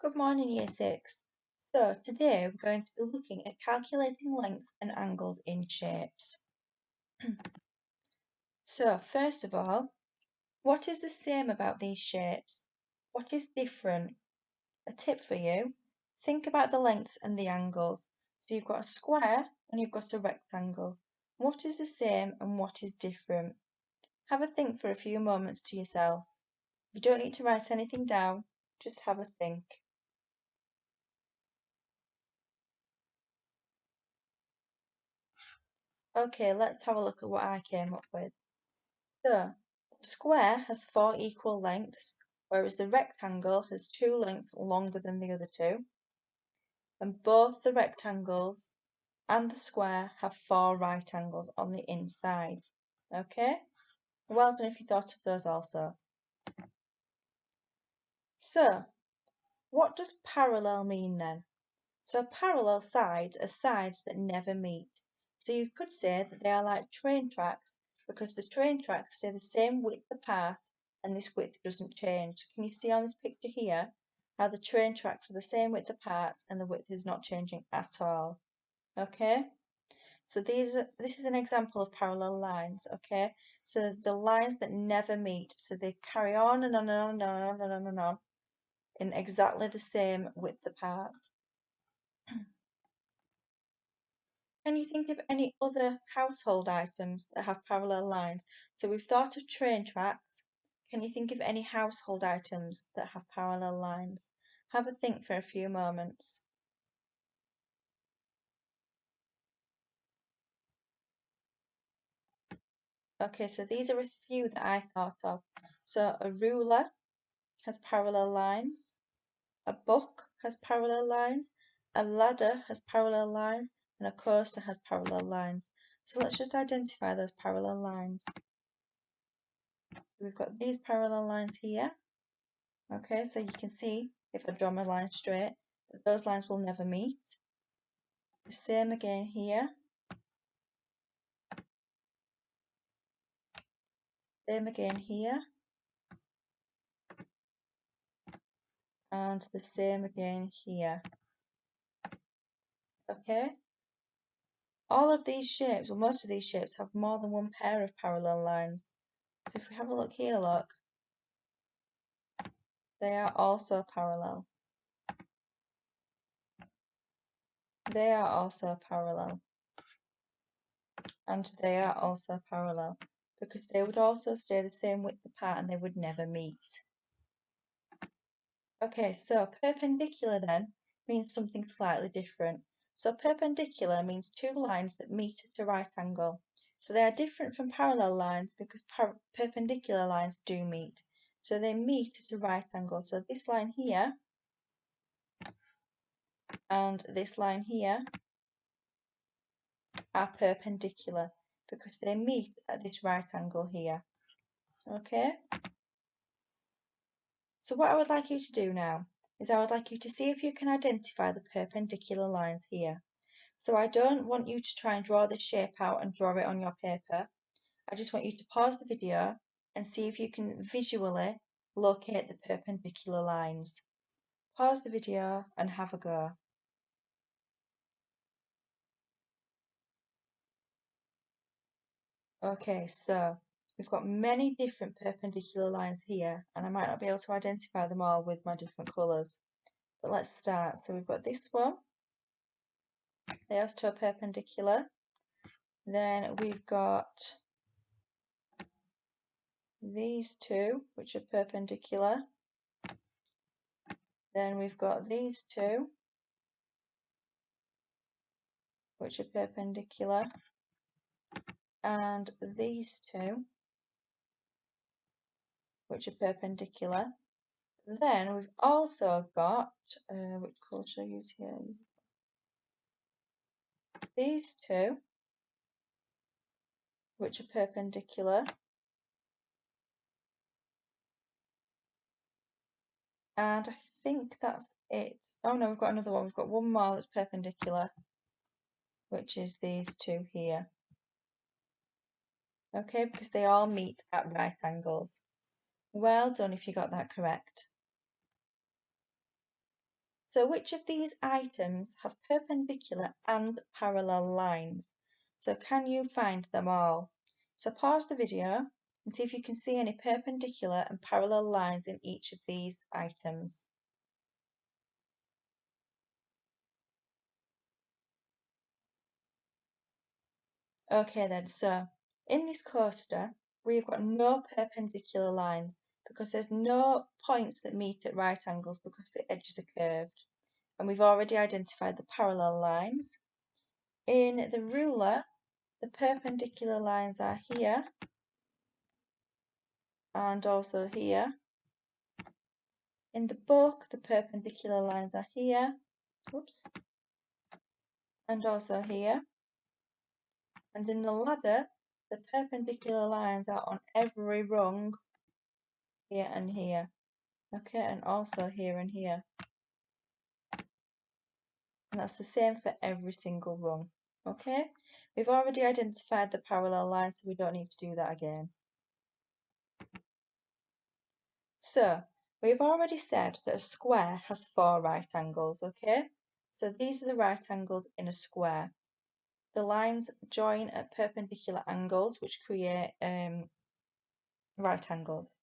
Good morning, Year 6. So, today we're going to be looking at calculating lengths and angles in shapes. So, first of all, what is the same about these shapes? What is different? A tip for you, think about the lengths and the angles. So, you've got a square and you've got a rectangle. What is the same and what is different? Have a think for a few moments to yourself. You don't need to write anything down, just have a think. Okay, let's have a look at what I came up with. So, the square has 4 equal lengths, whereas the rectangle has 2 lengths longer than the other two. And both the rectangles and the square have 4 right angles on the inside. Okay? Well done if you thought of those also. So, what does parallel mean then? So parallel sides are sides that never meet. So you could say that they are like train tracks because the train tracks stay the same width apart and this width doesn't change. Can you see on this picture here how the train tracks are the same width apart and the width is not changing at all? Okay? So this is an example of parallel lines, okay? So the lines that never meet, so they carry on and on and on and on and on and on in exactly the same width apart. Can you think of any other household items that have parallel lines? So we've thought of train tracks. Can you think of any household items that have parallel lines? Have a think for a few moments. Okay, so these are a few that I thought of. So a ruler has parallel lines, a book has parallel lines, a ladder has parallel lines, and a coaster has parallel lines. So let's just identify those parallel lines. We've got these parallel lines here. Okay, so you can see if I draw my line straight that those lines will never meet. The same again here. Same again here. And the same again here. Okay. All of these shapes, or most of these shapes, have more than one pair of parallel lines. So if we have a look here, look, they are also parallel. They are also parallel. And they are also parallel because they would also stay the same width apart and they would never meet. Okay, so perpendicular then means something slightly different. So perpendicular means two lines that meet at a right angle. So they are different from parallel lines because perpendicular lines do meet. So they meet at a right angle. So this line here and this line here are perpendicular because they meet at this right angle here. Okay? So what I would like you to do now is I would like you to see if you can identify the perpendicular lines here. So I don't want you to try and draw the shape out and draw it on your paper. I just want you to pause the video and see if you can visually locate the perpendicular lines. Pause the video and have a go. Okay, so we've got many different perpendicular lines here and I might not be able to identify them all with my different colours. But let's start. So we've got this one. Those two are perpendicular. Then we've got these two, which are perpendicular. Then we've got these two, which are perpendicular, and these two, which are perpendicular. Then we've also got, which colour should I use here? These two, which are perpendicular, and I think that's it. Oh no, we've got another one. We've got one more that's perpendicular, which is these two here. Okay, because they all meet at right angles. Well done if you got that correct. So which of these items have perpendicular and parallel lines? So can you find them all? So pause the video and see if you can see any perpendicular and parallel lines in each of these items. Okay then, so in this coaster, we've got no perpendicular lines because there's no points that meet at right angles because the edges are curved. And we've already identified the parallel lines. In the ruler, the perpendicular lines are here and also here. In the book, the perpendicular lines are here, oops, and also here. And in the ladder, the perpendicular lines are on every rung, here and here. Okay, and also here and here. And that's the same for every single rung. Okay, we've already identified the parallel lines, so we don't need to do that again. So, we've already said that a square has 4 right angles, okay? So these are the right angles in a square. The lines join at perpendicular angles, which create right angles.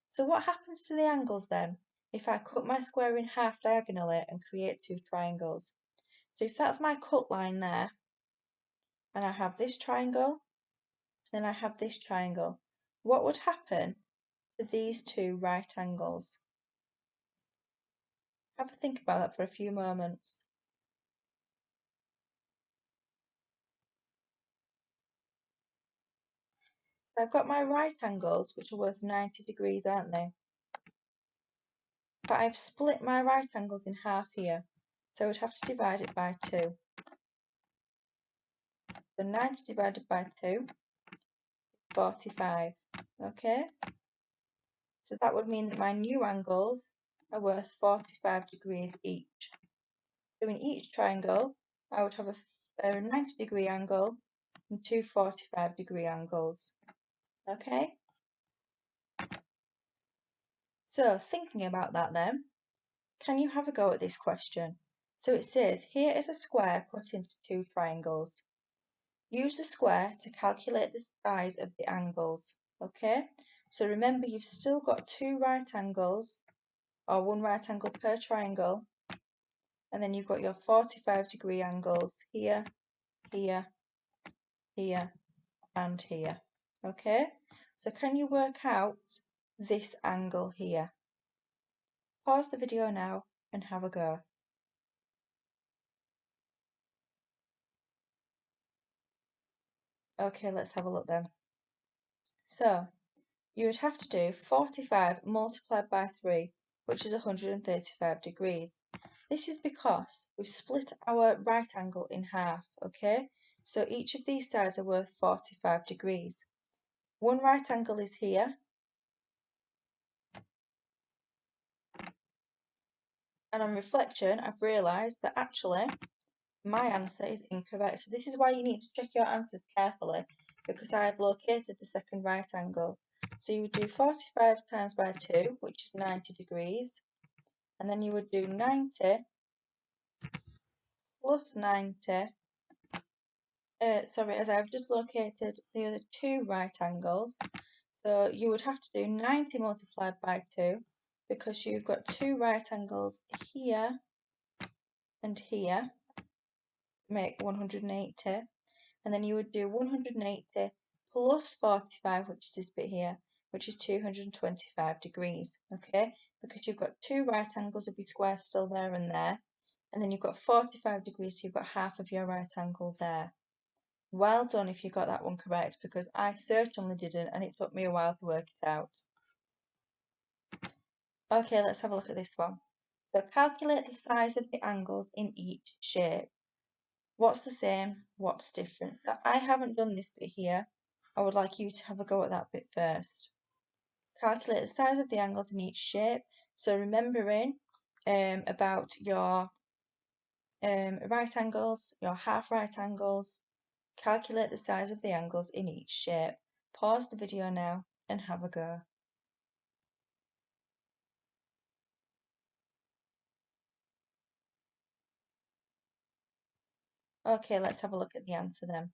So what happens to the angles then if I cut my square in half diagonally and create 2 triangles? So if that's my cut line there, and I have this triangle, then I have this triangle, what would happen to these 2 right angles? Have a think about that for a few moments. I've got my right angles, which are worth 90 degrees, aren't they? But I've split my right angles in half here, so I would have to divide it by 2. So 90 divided by 2, 45. Okay? So that would mean that my new angles are worth 45 degrees each. So in each triangle, I would have a 90 degree angle and 2 45 degree angles. Okay? So thinking about that then, can you have a go at this question? So it says, here is a square cut into 2 triangles. Use the square to calculate the size of the angles. Okay? So remember, you've still got 2 right angles, or 1 right angle per triangle, and then you've got your 45 degree angles here, here, here, and here. Okay? So can you work out this angle here? Pause the video now and have a go. Okay, let's have a look then. So, you would have to do 45 multiplied by 3, which is 135 degrees. This is because we've split our right angle in half, okay? So each of these sides are worth 45 degrees. One right angle is here, and on reflection, I've realised that actually my answer is incorrect. This is why you need to check your answers carefully, because I have located the second right angle. So you would do 45 times by 2, which is 90 degrees, and then you would do 90 plus 90, as I've just located the other 2 right angles, so you would have to do 90 multiplied by 2, because you've got 2 right angles here and here, make 180, and then you would do 180 plus 45, which is this bit here, which is 225 degrees, okay? Because you've got 2 right angles of your square still there and there, and then you've got 45 degrees, so you've got half of your right angle there. Well done if you got that one correct, because I certainly didn't, and it took me a while to work it out. Okay, let's have a look at this one. So calculate the size of the angles in each shape. What's the same? What's different? So I haven't done this bit here. I would like you to have a go at that bit first. Calculate the size of the angles in each shape. So remembering about your right angles, your half right angles. Calculate the size of the angles in each shape. Pause the video now and have a go. Okay, let's have a look at the answer then.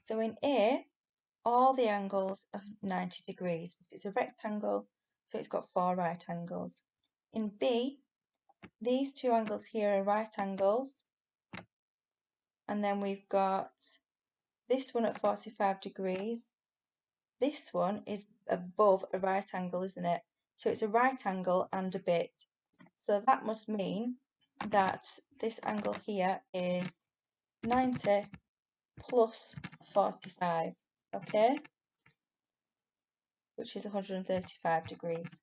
So in A, all the angles are 90 degrees. It's a rectangle, so it's got 4 right angles. In B, these two angles here are right angles, and then we've got this one at 45 degrees. This one is above a right angle, isn't it? So it's a right angle and a bit. So that must mean that this angle here is 90 plus 45, okay? Which is 135 degrees.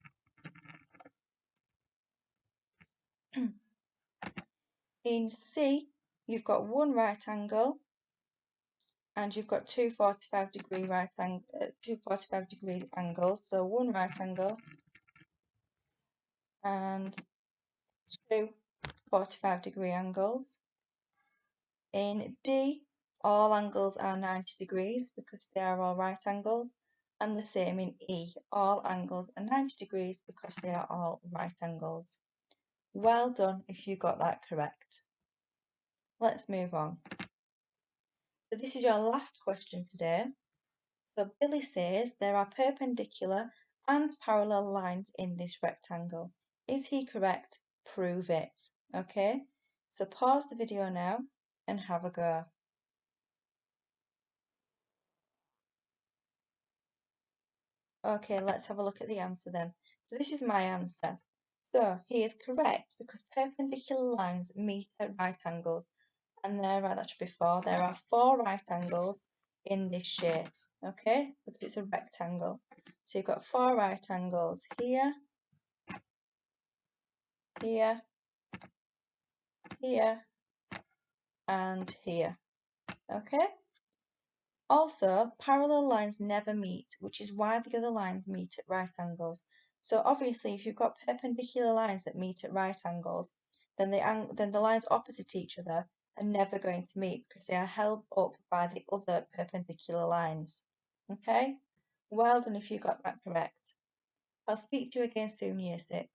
In C, you've got one right angle and you've got two 45 degree two 45 degree angles. So one right angle and two 45 degree angles. In D, all angles are 90 degrees because they are all right angles. And the same in E, all angles are 90 degrees because they are all right angles. Well done if you got that correct. Let's move on. So this is your last question today. So Billy says there are perpendicular and parallel lines in this rectangle. Is he correct? Prove it. Okay, so pause the video now and have a go. Okay, let's have a look at the answer then. So this is my answer. So he is correct because perpendicular lines meet at right angles. And that should be 4. There are 4 right angles in this shape, okay? Because it's a rectangle. So you've got 4 right angles here, here, here, and here, okay? Also, parallel lines never meet, which is why the other lines meet at right angles. So obviously, if you've got perpendicular lines that meet at right angles, then the lines opposite each other are never going to meet because they are held up by the other perpendicular lines. Okay? Well done if you got that correct. I'll speak to you again soon, Year 6.